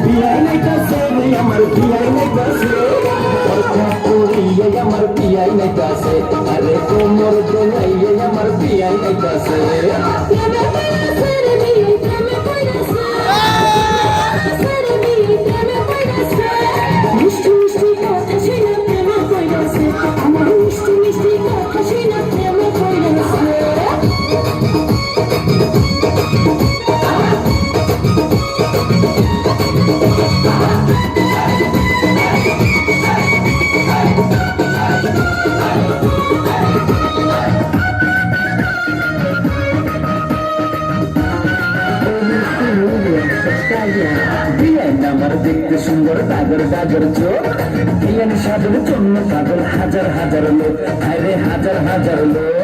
পিয়াই নাইতাছে রে আমার পিয়াই নাইতাছে কথা করিয়ে আমার পিয়াই নাইতাছে আরে কোমর দোলাইয়ে আমার পিয়াই নাইতাছে মিষ্টি মিষ্টি কথা শুনে প্রেমে পড়েছে আমার মিষ্টি মিষ্টি কথা শুনে প্রেমে পড়েছে বিয়ান আমার দেখতে সুন্দর ডাগর ডাগর চোখ বিয়ান সাধুর জন্য পাগল হাজার হাজার লোক আরে হাজার হাজার লোক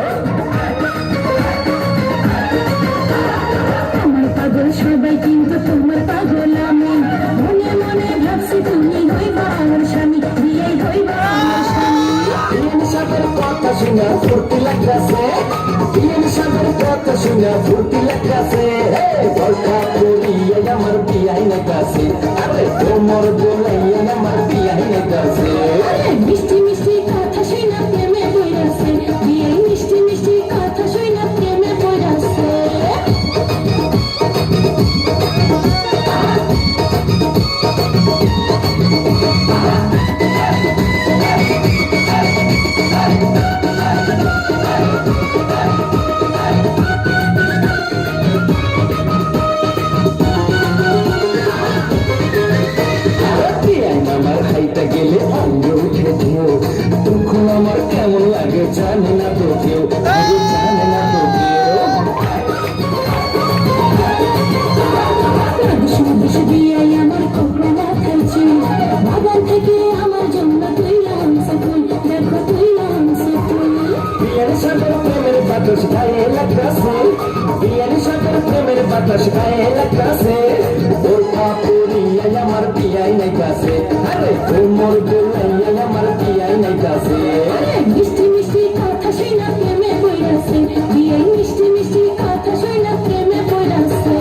আমার পাগল সবাই কিন্তু তোমার পাগল আমি মনে মনে ভাবছি তুমি হইবা আমার স্বামী বিয়েই হইবা আমার স্বামী বিয়ান সাধুর কথা শুনে ফুর্তি লাগছে বিয়ান সাধুর কথা শুনে ফুর্তি লাগছে কথা করিয়ে আমার বিয়াই নাইতাছে আরে কোমর দোলাইয়ে আমার বিয়াই নাইতাছে মিষ্টি মিষ্টি কথা শুনে প্রেমে পড়েছে বিয়ে মিষ্টি মিষ্টি কথা শুনে প্রেমে পড়েছে আমার খাইতে গেলে অঙ্গ উঠে ঢেউ তখন আমার কেমন লাগে জানে না তো কেউ জানে না তো কেউ দেশে দিয়ে আমার কোকড়া খাইছি বাগান থেকে আমার জন্য তুই আনছে ফুল দেখো তুই আনছে ফুল বিয়ের সাগর প্রেমের বাতাস গায়ে লাগতাছে বিয়ের সাগর প্রেমের বাতাস গায়ে লাগতাছে ওটা করিয়ে আমার বিয়াই নাইতাছে আরে কোমর দোলাইয়ে আমার বিয়াই নাইতাছে মিষ্টি মিষ্টি কথা শুনে প্রেমে পড়েছে বিয়ে মিষ্টি মিষ্টি কথা শুনে প্রেমে পড়েছে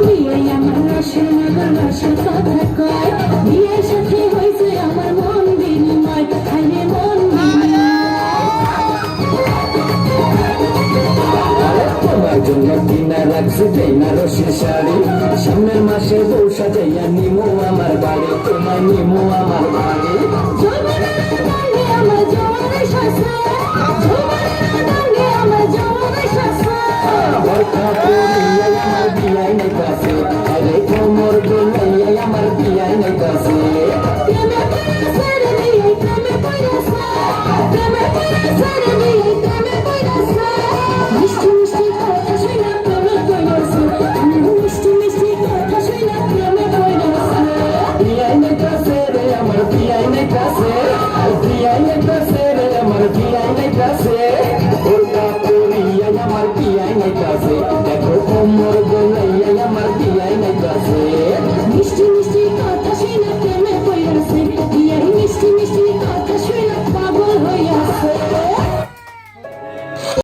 বিয়ে আমার রসের নগর রসের কথা কয় বিয়ের সাথে হয়েছে আমার মন বিনিময় খাইলে মন তোমার জন্য কিনা রাখছি বেনারসি শাড়ি সামনের মাসে বউ সাজাইয়া নিমু আমার বাড়ি তোমায় নিমু আমার বাড়ি আমার জমানের শাসা আমার জমানের শাসা বরখা পরিয়ে আমার বিয়াই নাইতাছে আরে কোমর দোলাইয়ে আমার বিয়াই নাইতাছে